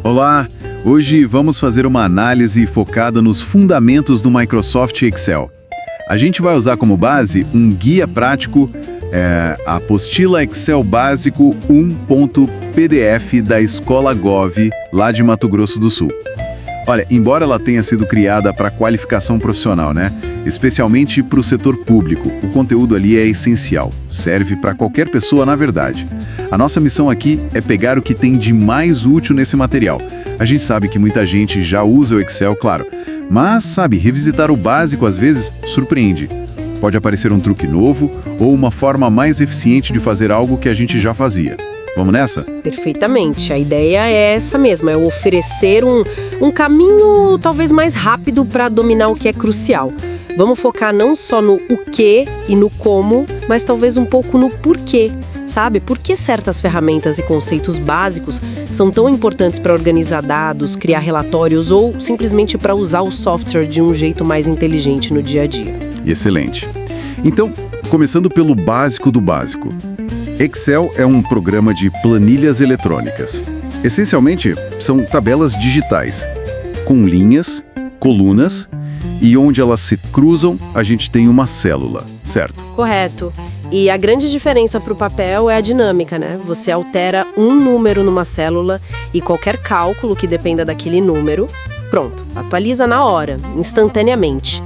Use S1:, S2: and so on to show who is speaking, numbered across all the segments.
S1: Olá! Hoje vamos fazer uma análise focada nos fundamentos do Microsoft Excel. A gente vai usar como base um guia prático, a apostila Excel Básico 1.pdf da Escola Gov, lá de Mato Grosso do Sul. Olha, embora ela tenha sido criada para qualificação profissional, né? Especialmente para o setor público, o conteúdo ali é essencial. Serve para qualquer pessoa, na verdade. A nossa missão aqui é pegar o que tem de mais útil nesse material. A gente sabe que muita gente já usa o Excel, claro, mas, sabe, revisitar o básico às vezes surpreende. Pode aparecer um truque novo ou uma forma mais eficiente de fazer algo que a gente já fazia. Vamos nessa?
S2: Perfeitamente. A ideia é essa mesma, é oferecer um caminho talvez mais rápido para dominar o que é crucial. Vamos focar não só no o que e no como, mas talvez um pouco no porquê, sabe? Por que certas ferramentas e conceitos básicos são tão importantes para organizar dados, criar relatórios ou simplesmente para usar o software de um jeito mais inteligente no dia a dia.
S1: Excelente. Então, começando pelo básico do básico. Excel é um programa de planilhas eletrônicas. Essencialmente, são tabelas digitais, com linhas, colunas, e onde elas se cruzam, a gente tem uma célula, certo?
S2: Correto. E a grande diferença para o papel é a dinâmica, né? Você altera um número numa célula e qualquer cálculo que dependa daquele número, pronto, atualiza na hora, instantaneamente.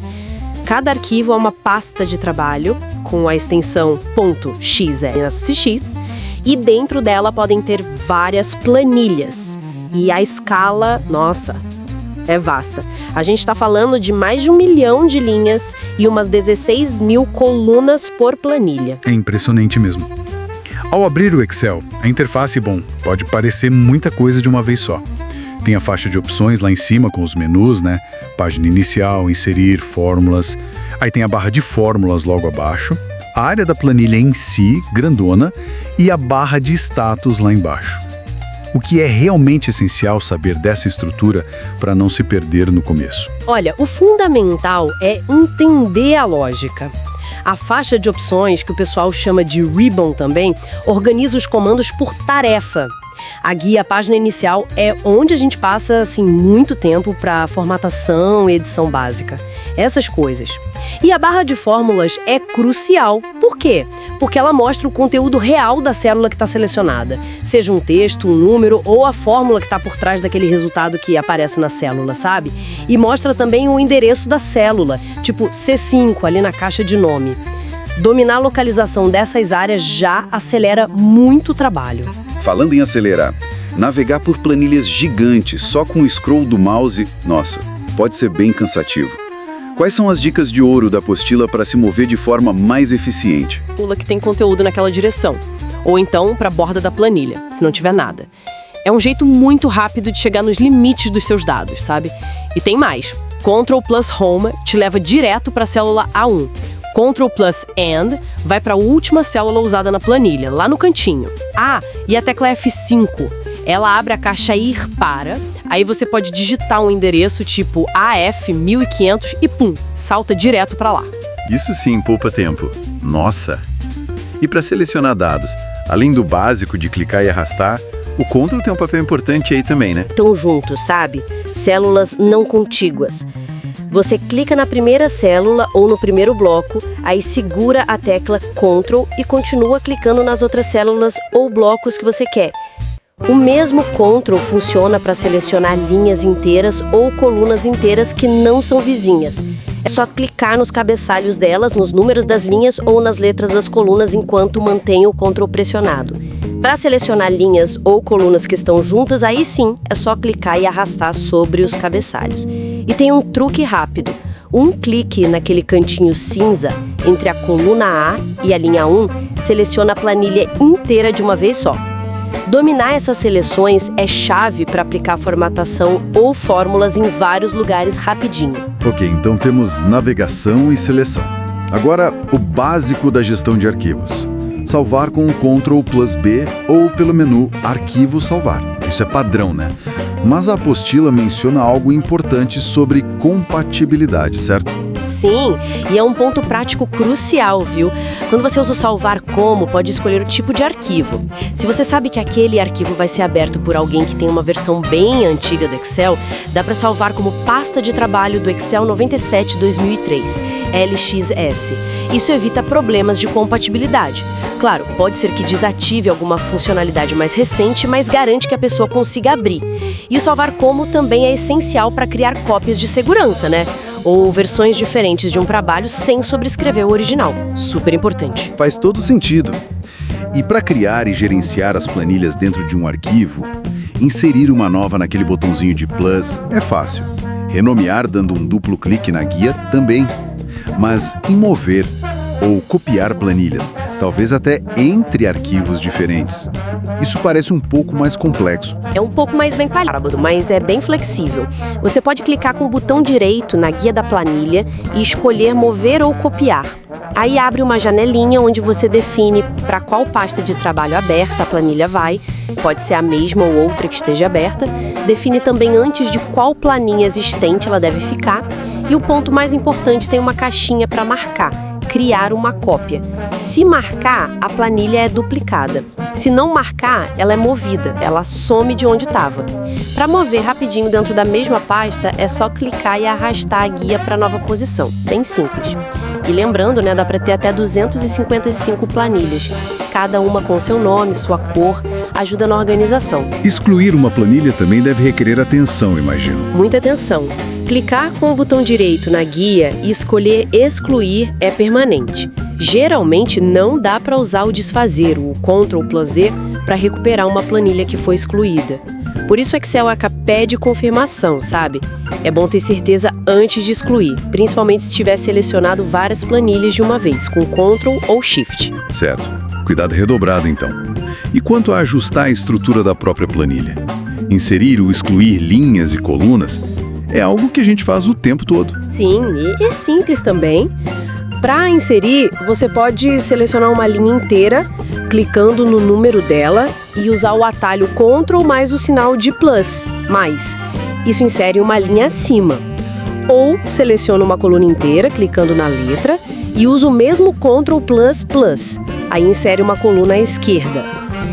S2: Cada arquivo é uma pasta de trabalho com a extensão .xlsx e dentro dela podem ter várias planilhas. E a escala, nossa, é vasta. A gente está falando de mais de 1 milhão de linhas e umas 16 mil colunas por planilha.
S3: É impressionante mesmo. Ao abrir o Excel, a interface, pode parecer muita coisa de uma vez só. Tem a faixa de opções lá em cima com os menus, né? Página inicial, inserir, fórmulas. Aí tem a barra de fórmulas logo abaixo, a área da planilha em si, grandona, e a barra de status lá embaixo. O que é realmente essencial saber dessa estrutura para não se perder no começo?
S2: Olha, o fundamental é entender a lógica. A faixa de opções, que o pessoal chama de ribbon também, organiza os comandos por tarefa. A guia, a página inicial, é onde a gente passa, muito tempo para formatação e edição básica. Essas coisas. E a barra de fórmulas é crucial. Por quê? Porque ela mostra o conteúdo real da célula que está selecionada. Seja um texto, um número ou a fórmula que está por trás daquele resultado que aparece na célula, sabe? E mostra também o endereço da célula, tipo C5 ali na caixa de nome. Dominar a localização dessas áreas já acelera muito o trabalho.
S1: Falando em acelerar, navegar por planilhas gigantes só com o scroll do mouse, nossa, pode ser bem cansativo. Quais são as dicas de ouro da apostila para se mover de forma mais eficiente?
S2: Pula que tem conteúdo naquela direção. Ou então para a borda da planilha, se não tiver nada. É um jeito muito rápido de chegar nos limites dos seus dados, sabe? E tem mais. Ctrl plus Home te leva direto para a célula A1. Ctrl plus End vai para a última célula usada na planilha, lá no cantinho. Ah, e a tecla F5. Ela abre a caixa Ir Para, aí você pode digitar um endereço tipo AF1500 e pum, salta direto para lá.
S1: Isso sim poupa tempo. Nossa! E para selecionar dados, além do básico de clicar e arrastar, o Ctrl tem um papel importante aí também, né?
S4: Estão juntos, sabe? Células não contíguas. Você clica na primeira célula ou no primeiro bloco, aí segura a tecla Ctrl e continua clicando nas outras células ou blocos que você quer. O mesmo Ctrl funciona para selecionar linhas inteiras ou colunas inteiras que não são vizinhas. É só clicar nos cabeçalhos delas, nos números das linhas ou nas letras das colunas enquanto mantém o Ctrl pressionado. Para selecionar linhas ou colunas que estão juntas, aí sim, é só clicar e arrastar sobre os cabeçalhos. E tem um truque rápido. Um clique naquele cantinho cinza entre a coluna A e a linha 1 seleciona a planilha inteira de uma vez só. Dominar essas seleções é chave para aplicar formatação ou fórmulas em vários lugares rapidinho.
S1: Ok, então temos navegação e seleção. Agora, o básico da gestão de arquivos. Salvar com Ctrl plus B ou pelo menu Arquivo Salvar. Isso é padrão, né? Mas a apostila menciona algo importante sobre compatibilidade, certo?
S2: Sim, e é um ponto prático crucial, viu? Quando você usa o salvar como, pode escolher o tipo de arquivo. Se você sabe que aquele arquivo vai ser aberto por alguém que tem uma versão bem antiga do Excel, dá para salvar como pasta de trabalho do Excel 97-2003, LXS. Isso evita problemas de compatibilidade. Claro, pode ser que desative alguma funcionalidade mais recente, mas garante que a pessoa consiga abrir. E o salvar como também é essencial para criar cópias de segurança, né? Ou versões diferentes de um trabalho sem sobrescrever o original. Super importante.
S1: Faz todo sentido. E para criar e gerenciar as planilhas dentro de um arquivo, inserir uma nova naquele botãozinho de plus é fácil. Renomear dando um duplo clique na guia também. Mas em mover ou copiar planilhas, talvez até entre arquivos diferentes. Isso parece um pouco mais complexo.
S2: É um pouco mais bem palhado, mas é bem flexível. Você pode clicar com o botão direito na guia da planilha e escolher mover ou copiar. Aí abre uma janelinha onde você define para qual pasta de trabalho aberta a planilha vai, pode ser a mesma ou outra que esteja aberta, define também antes de qual planinha existente ela deve ficar, e o ponto mais importante, tem uma caixinha para marcar. Criar uma cópia. Se marcar, a planilha é duplicada. Se não marcar, ela é movida, ela some de onde estava. Para mover rapidinho dentro da mesma pasta, é só clicar e arrastar a guia para a nova posição. Bem simples. E lembrando, dá para ter até 255 planilhas, cada uma com seu nome, sua cor, ajuda na organização.
S1: Excluir uma planilha também deve requerer atenção, imagino.
S2: Muita atenção. Clicar com o botão direito na guia e escolher excluir é permanente. Geralmente não dá para usar o desfazer, o Ctrl+Z, para recuperar uma planilha que foi excluída. Por isso o Excel pede confirmação, sabe? É bom ter certeza antes de excluir, principalmente se tiver selecionado várias planilhas de uma vez, com Ctrl ou Shift.
S1: Certo. Cuidado redobrado, então. E quanto a ajustar a estrutura da própria planilha? Inserir ou excluir linhas e colunas é algo que a gente faz o tempo todo.
S2: Sim, e é simples também. Para inserir, você pode selecionar uma linha inteira, clicando no número dela e usar o atalho Ctrl mais o sinal de plus, mais. Isso insere uma linha acima. Ou seleciona uma coluna inteira, clicando na letra, e usa o mesmo Ctrl++. Aí insere uma coluna à esquerda.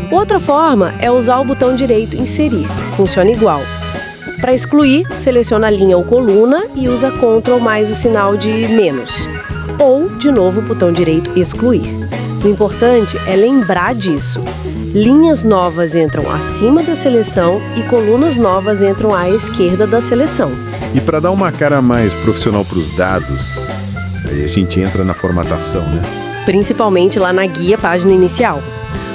S2: Outra forma é usar o botão direito Inserir. Funciona igual. Para excluir, seleciona a linha ou coluna e usa Ctrl mais o sinal de menos. Ou, de novo, o botão direito Excluir. O importante é lembrar disso. Linhas novas entram acima da seleção e colunas novas entram à esquerda da seleção.
S5: E para dar uma cara mais profissional para os dados, aí a gente entra na formatação, né?
S2: Principalmente lá na guia página inicial.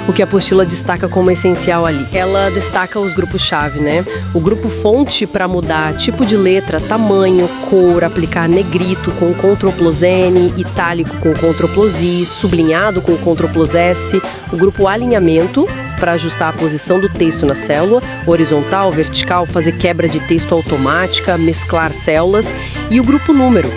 S2: O que a apostila destaca como essencial ali? Ela destaca os grupos-chave, né? O grupo fonte para mudar tipo de letra, tamanho, cor, aplicar negrito com Ctrl+N, itálico com Ctrl+I, sublinhado com Ctrl+S. O grupo alinhamento para ajustar a posição do texto na célula, horizontal, vertical, fazer quebra de texto automática, mesclar células. E o grupo número.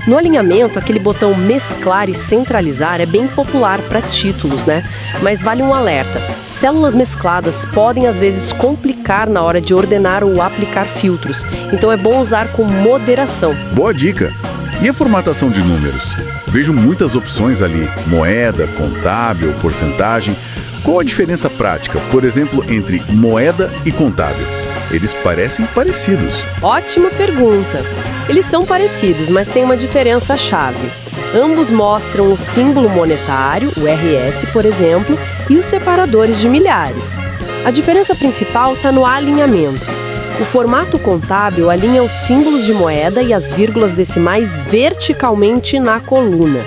S2: No alinhamento, aquele botão mesclar e centralizar é bem popular para títulos, né? Mas vale um alerta. Células mescladas podem, às vezes, complicar na hora de ordenar ou aplicar filtros. Então é bom usar com moderação.
S1: Boa dica! E a formatação de números? Vejo muitas opções ali, moeda, contábil, porcentagem. Qual a diferença prática, por exemplo, entre moeda e contábil? Eles parecem parecidos.
S2: Ótima pergunta. Eles são parecidos, mas tem uma diferença-chave. Ambos mostram o símbolo monetário, o RS, por exemplo, e os separadores de milhares. A diferença principal está no alinhamento. O formato contábil alinha os símbolos de moeda e as vírgulas decimais verticalmente na coluna.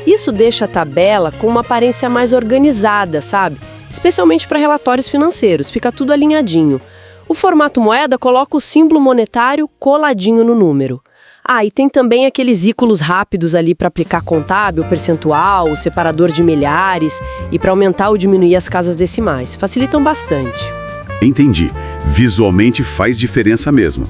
S2: Isso deixa a tabela com uma aparência mais organizada, sabe? Especialmente para relatórios financeiros, fica tudo alinhadinho. O formato moeda coloca o símbolo monetário coladinho no número. Ah, e tem também aqueles íconos rápidos ali para aplicar contábil, percentual, o separador de milhares e para aumentar ou diminuir as casas decimais. Facilitam bastante.
S1: Entendi. Visualmente faz diferença mesmo.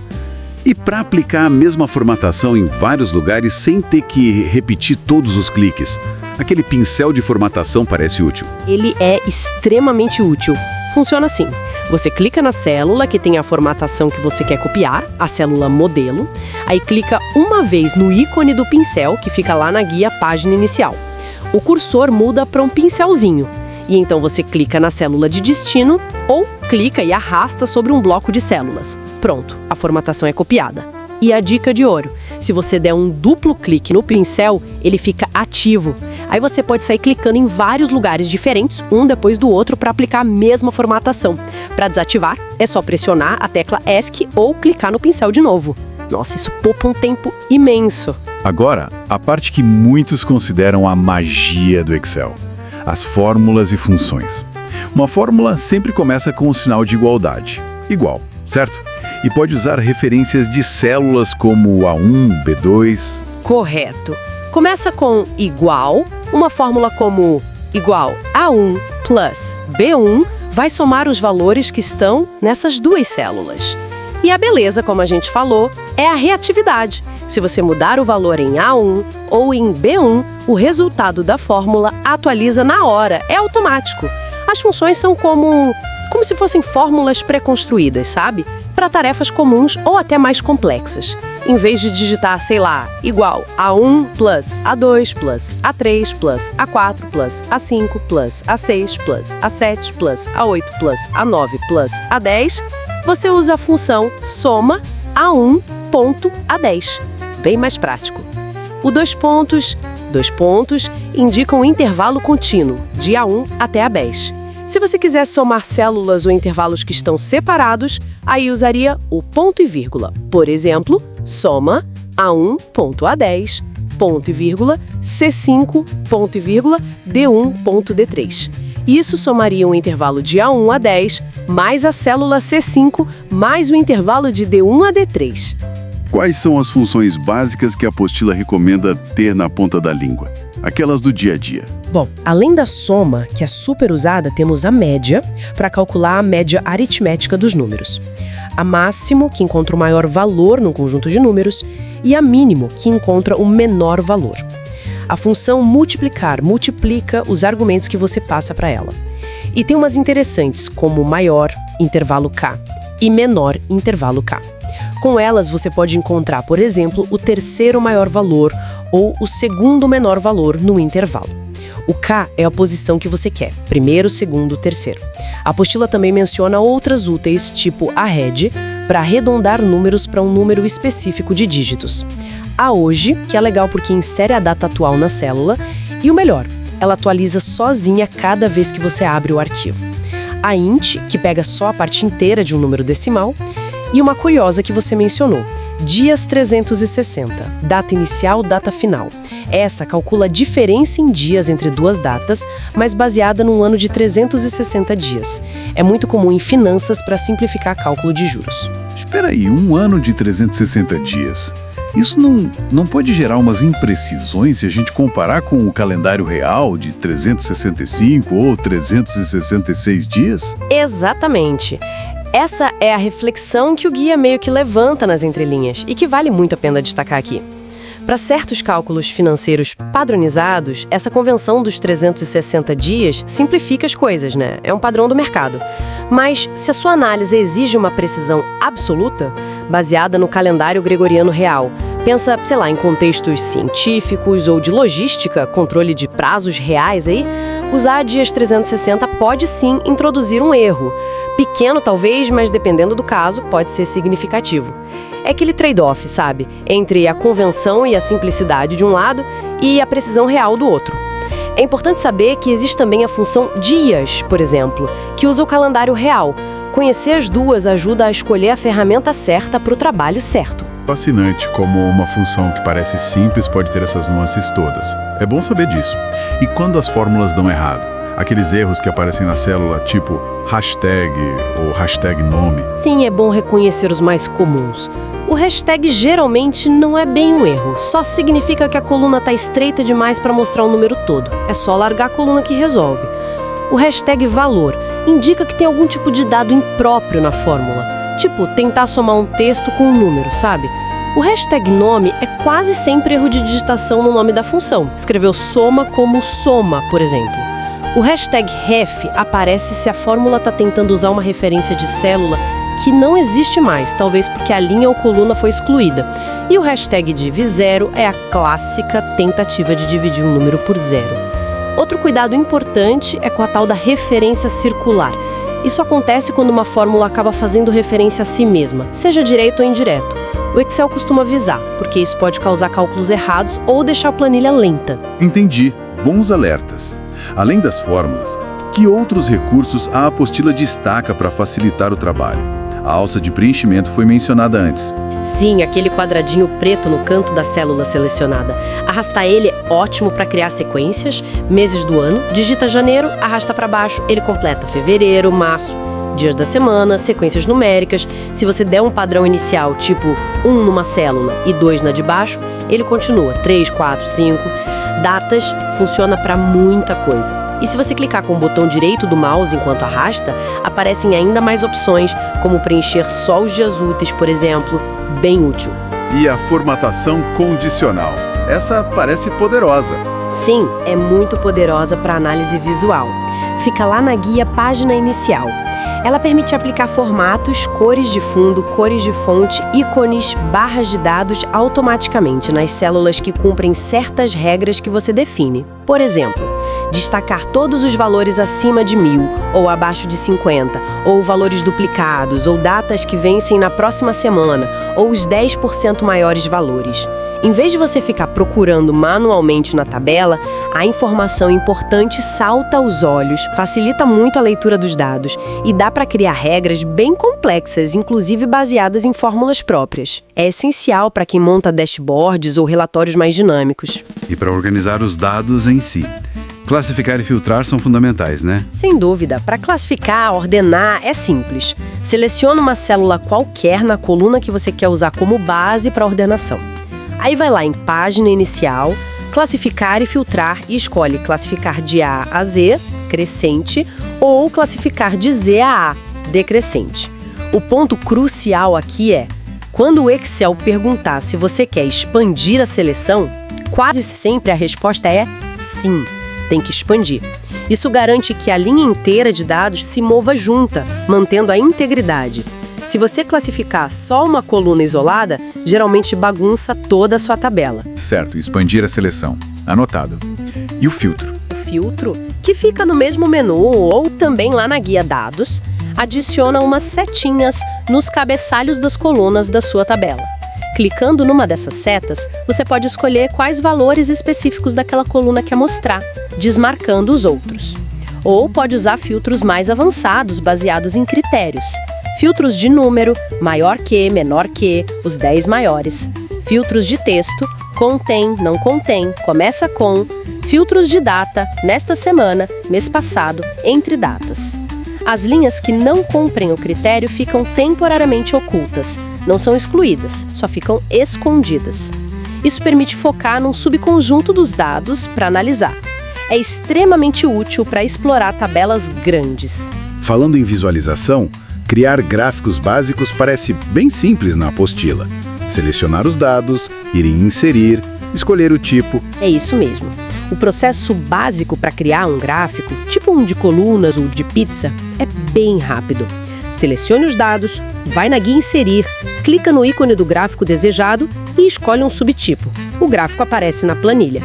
S1: E para aplicar a mesma formatação em vários lugares sem ter que repetir todos os cliques, aquele pincel de formatação parece útil.
S2: Ele é extremamente útil. funciona assim. Você clica na célula que tem a formatação que você quer copiar, a célula modelo, aí clica uma vez no ícone do pincel que fica lá na guia página inicial. O cursor muda para um pincelzinho, e então você clica na célula de destino ou clica e arrasta sobre um bloco de células. Pronto, a formatação é copiada. E a dica de ouro: se você der um duplo clique no pincel, ele fica ativo. Aí você pode sair clicando em vários lugares diferentes, um depois do outro, para aplicar a mesma formatação. Para desativar, é só pressionar a tecla ESC ou clicar no pincel de novo. Nossa, isso poupa um tempo imenso.
S1: Agora, a parte que muitos consideram a magia do Excel: as fórmulas e funções. Uma fórmula sempre começa com um sinal de igualdade. Igual, certo? E pode usar referências de células como A1, B2...
S2: Correto. Começa com igual, uma fórmula como igual A1 plus B1 vai somar os valores que estão nessas duas células. E a beleza, como a gente falou, é a reatividade. Se você mudar o valor em A1 ou em B1, o resultado da fórmula atualiza na hora, é automático. As funções são como se fossem fórmulas pré-construídas, sabe? Para tarefas comuns ou até mais complexas. Em vez de digitar, sei lá, igual A1 plus A2 plus A3 plus A4 plus A5 plus A6 plus A7 plus A8 plus A9 plus A10, você usa a função soma A1.A10. Bem mais prático. O dois pontos indicam um intervalo contínuo, de A1 até A10. Se você quiser somar células ou intervalos que estão separados, aí usaria o ponto e vírgula. Por exemplo, soma A1.A10, ponto e vírgula, C5, ponto e vírgula, D1.D3. Isso somaria um intervalo de A1 a 10, mais a célula C5, mais o intervalo de D1 a D3.
S1: Quais são as funções básicas que a apostila recomenda ter na ponta da língua? Aquelas do dia a dia.
S2: Bom, além da soma, que é super usada, temos a média, para calcular a média aritmética dos números. A máximo, que encontra o maior valor num conjunto de números, e a mínimo, que encontra o menor valor. A função multiplicar multiplica os argumentos que você passa para ela. E tem umas interessantes, como maior, intervalo K, e menor, intervalo K. Com elas, você pode encontrar, por exemplo, o terceiro maior valor ou o segundo menor valor no intervalo. O K é a posição que você quer, primeiro, segundo, terceiro. A apostila também menciona outras úteis, tipo arred, para arredondar números para um número específico de dígitos. A hoje, que é legal porque insere a data atual na célula, e o melhor, ela atualiza sozinha cada vez que você abre o arquivo. A int, que pega só a parte inteira de um número decimal, e uma curiosa que você mencionou, dias 360, data inicial, data final. Essa calcula a diferença em dias entre duas datas, mas baseada num ano de 360 dias. É muito comum em finanças para simplificar cálculo de juros.
S1: Espera aí, um ano de 360 dias. Isso não pode gerar umas imprecisões se a gente comparar com o calendário real de 365 ou 366 dias?
S2: Exatamente. Essa é a reflexão que o guia meio que levanta nas entrelinhas e que vale muito a pena destacar aqui. Para certos cálculos financeiros padronizados, essa convenção dos 360 dias simplifica as coisas, né? É um padrão do mercado. Mas se a sua análise exige uma precisão absoluta, baseada no calendário gregoriano real, pensa, sei lá, em contextos científicos ou de logística, controle de prazos reais aí, usar dias 360 pode sim introduzir um erro. Pequeno talvez, mas dependendo do caso, pode ser significativo. É aquele trade-off, sabe? Entre a convenção e a simplicidade de um lado e a precisão real do outro. É importante saber que existe também a função dias, por exemplo, que usa o calendário real. Conhecer as duas ajuda a escolher a ferramenta certa para o trabalho certo.
S3: Fascinante como uma função que parece simples pode ter essas nuances todas. É bom saber disso. E quando as fórmulas dão errado? Aqueles erros que aparecem na célula, tipo hashtag ou hashtag nome.
S2: Sim, é bom reconhecer os mais comuns. O hashtag geralmente não é bem um erro, só significa que a coluna está estreita demais para mostrar o número todo. É só largar a coluna que resolve. O hashtag valor indica que tem algum tipo de dado impróprio na fórmula, tipo tentar somar um texto com um número, sabe? O hashtag nome é quase sempre erro de digitação no nome da função. Escreveu soma como soma, por exemplo. O hashtag ref aparece se a fórmula está tentando usar uma referência de célula que não existe mais, talvez porque a linha ou coluna foi excluída. E o hashtag div0 é a clássica tentativa de dividir um número por zero. Outro cuidado importante é com a tal da referência circular. Isso acontece quando uma fórmula acaba fazendo referência a si mesma, seja direto ou indireto. O Excel costuma avisar, porque isso pode causar cálculos errados ou deixar a planilha lenta.
S1: Entendi. Bons alertas. Além das fórmulas, que outros recursos a apostila destaca para facilitar o trabalho? A alça de preenchimento foi mencionada antes.
S2: Sim, aquele quadradinho preto no canto da célula selecionada. Arrastar ele é ótimo para criar sequências, meses do ano. Digita janeiro, arrasta para baixo, ele completa fevereiro, março, dias da semana, sequências numéricas. Se você der um padrão inicial, tipo 1 numa célula e 2 na de baixo, ele continua 3, 4, 5. Datas funciona para muita coisa. E se você clicar com o botão direito do mouse enquanto arrasta, aparecem ainda mais opções, como preencher só os dias úteis, por exemplo, bem útil.
S1: E a formatação condicional. Essa parece poderosa.
S2: Sim, é muito poderosa para análise visual. Fica lá na guia Página Inicial. Ela permite aplicar formatos, cores de fundo, cores de fonte, ícones, barras de dados automaticamente nas células que cumprem certas regras que você define. Por exemplo, destacar todos os valores acima de 1000 ou abaixo de 50, ou valores duplicados, ou datas que vencem na próxima semana, ou os 10% maiores valores. Em vez de você ficar procurando manualmente na tabela, a informação importante salta aos olhos, facilita muito a leitura dos dados e dá para criar regras bem complexas, inclusive baseadas em fórmulas próprias. É essencial para quem monta dashboards ou relatórios mais dinâmicos.
S1: E para organizar os dados em si. Classificar e filtrar são fundamentais, né?
S2: Sem dúvida, para classificar, ordenar, é simples. Seleciona uma célula qualquer na coluna que você quer usar como base para ordenação. Aí vai lá em Página Inicial, Classificar e Filtrar e escolhe classificar de A a Z, crescente, ou classificar de Z a A, decrescente. O ponto crucial aqui é, quando o Excel perguntar se você quer expandir a seleção, quase sempre a resposta é sim, tem que expandir. Isso garante que a linha inteira de dados se mova junta, mantendo a integridade. Se você classificar só uma coluna isolada, geralmente bagunça toda a sua tabela.
S3: Certo, expandir a seleção. Anotado. E o filtro?
S2: O filtro, que fica no mesmo menu ou também lá na guia Dados, adiciona umas setinhas nos cabeçalhos das colunas da sua tabela. Clicando numa dessas setas, você pode escolher quais valores específicos daquela coluna quer mostrar, desmarcando os outros. Ou pode usar filtros mais avançados, baseados em critérios. Filtros de número, maior que, menor que, os 10 maiores. Filtros de texto, contém, não contém, começa com. Filtros de data, nesta semana, mês passado, entre datas. As linhas que não cumprem o critério ficam temporariamente ocultas. Não são excluídas, só ficam escondidas. Isso permite focar num subconjunto dos dados para analisar. É extremamente útil para explorar tabelas grandes.
S1: Falando em visualização, criar gráficos básicos parece bem simples na apostila. Selecionar os dados, ir em inserir, escolher o tipo.
S2: É isso mesmo. O processo básico para criar um gráfico, tipo um de colunas ou de pizza, é bem rápido. Selecione os dados, vai na guia Inserir, clica no ícone do gráfico desejado e escolhe um subtipo. O gráfico aparece na planilha.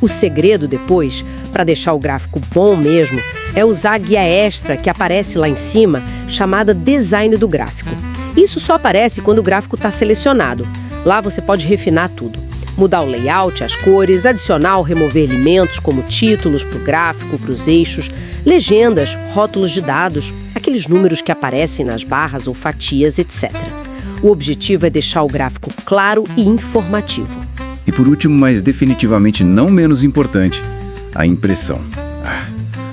S2: O segredo depois, para deixar o gráfico bom mesmo, é usar a guia extra que aparece lá em cima, chamada Design do Gráfico. Isso só aparece quando o gráfico está selecionado. Lá você pode refinar tudo. Mudar o layout, as cores, adicionar ou remover elementos como títulos para o gráfico, para os eixos, legendas, rótulos de dados, aqueles números que aparecem nas barras ou fatias, etc. O objetivo é deixar o gráfico claro e informativo.
S6: E por último, mas definitivamente não menos importante, a impressão.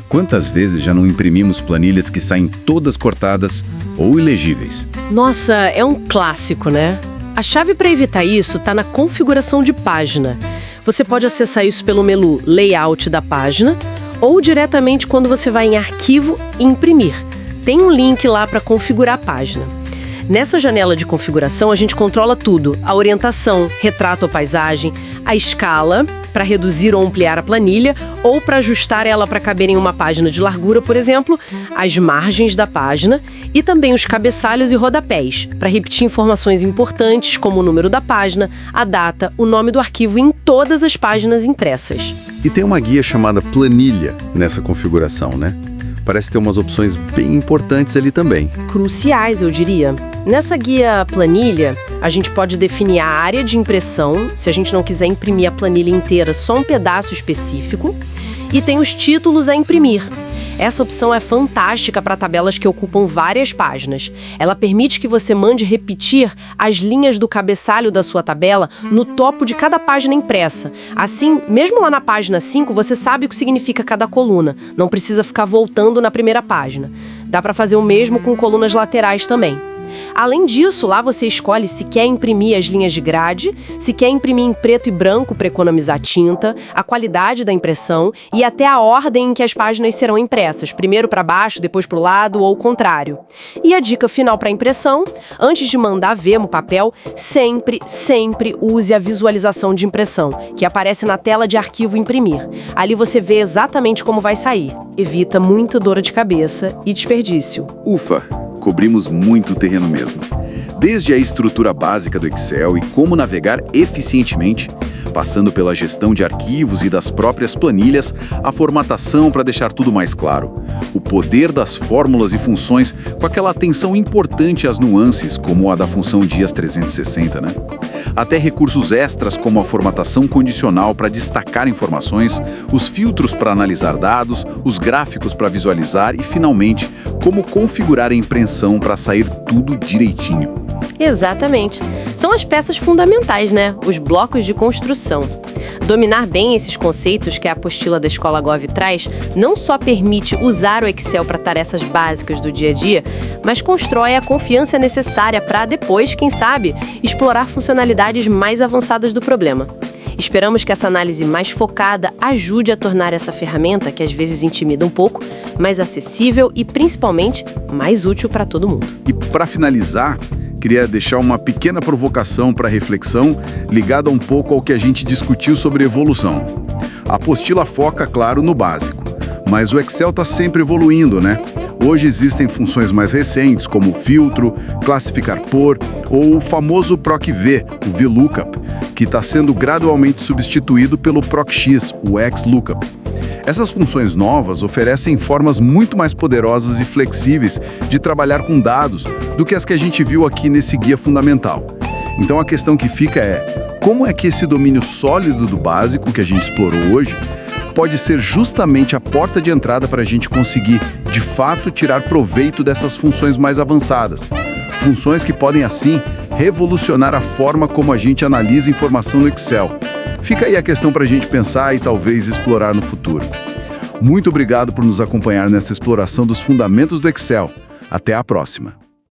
S6: Quantas vezes já não imprimimos planilhas que saem todas cortadas ou ilegíveis?
S2: Nossa, é um clássico, né? A chave para evitar isso está na configuração de página. Você pode acessar isso pelo menu Layout da página ou diretamente quando você vai em Arquivo e Imprimir. Tem um link lá para configurar a página. Nessa janela de configuração, a gente controla tudo: a orientação, retrato ou paisagem, a escala, para reduzir ou ampliar a planilha, ou para ajustar ela para caber em uma página de largura, por exemplo, as margens da página e também os cabeçalhos e rodapés, para repetir informações importantes como o número da página, a data, o nome do arquivo em todas as páginas impressas.
S5: E tem uma guia chamada planilha nessa configuração, né? Parece ter umas opções bem importantes ali também.
S2: Cruciais, eu diria. Nessa guia planilha, a gente pode definir a área de impressão, se a gente não quiser imprimir a planilha inteira, só um pedaço específico, e tem os títulos a imprimir. Essa opção é fantástica para tabelas que ocupam várias páginas. Ela permite que você mande repetir as linhas do cabeçalho da sua tabela no topo de cada página impressa. Assim, mesmo lá na página 5, você sabe o que significa cada coluna. Não precisa ficar voltando na primeira página. Dá para fazer o mesmo com colunas laterais também. Além disso, lá você escolhe se quer imprimir as linhas de grade, se quer imprimir em preto e branco para economizar tinta, a qualidade da impressão e até a ordem em que as páginas serão impressas, primeiro para baixo, depois para o lado ou o contrário. E a dica final para impressão, antes de mandar ver no papel, sempre use a visualização de impressão, que aparece na tela de arquivo imprimir. Ali você vê exatamente como vai sair. Evita muita dor de cabeça e desperdício.
S1: Ufa! Cobrimos muito terreno mesmo. Desde a estrutura básica do Excel e como navegar eficientemente, passando pela gestão de arquivos e das próprias planilhas, a formatação para deixar tudo mais claro, o poder das fórmulas e funções com aquela atenção importante às nuances, como a da função Dias 360, né? Até recursos extras como a formatação condicional para destacar informações, os filtros para analisar dados, os gráficos para visualizar e, finalmente, como configurar a impressão para sair tudo direitinho.
S4: Exatamente. São as peças fundamentais, né? Os blocos de construção. Dominar bem esses conceitos que a apostila da Escola Gov traz não só permite usar o Excel para tarefas básicas do dia a dia, mas constrói a confiança necessária para depois, quem sabe, explorar funcionalidades mais avançadas do problema. Esperamos que essa análise mais focada ajude a tornar essa ferramenta, que às vezes intimida um pouco, mais acessível e, principalmente, mais útil para todo mundo.
S1: E para finalizar, queria deixar uma pequena provocação para reflexão ligada um pouco ao que a gente discutiu sobre evolução. A apostila foca, claro, no básico, mas o Excel está sempre evoluindo, né? Hoje existem funções mais recentes, como o filtro, classificar por, ou o famoso PROC-V, o VLOOKUP, que está sendo gradualmente substituído pelo PROC-X, o XLOOKUP. Essas funções novas oferecem formas muito mais poderosas e flexíveis de trabalhar com dados do que as que a gente viu aqui nesse guia fundamental. Então a questão que fica é, como é que esse domínio sólido do básico que a gente explorou hoje pode ser justamente a porta de entrada para a gente conseguir, de fato, tirar proveito dessas funções mais avançadas. Funções que podem, assim, revolucionar a forma como a gente analisa informação no Excel. Fica aí a questão para a gente pensar e talvez explorar no futuro. Muito obrigado por nos acompanhar nessa exploração dos fundamentos do Excel. Até a próxima!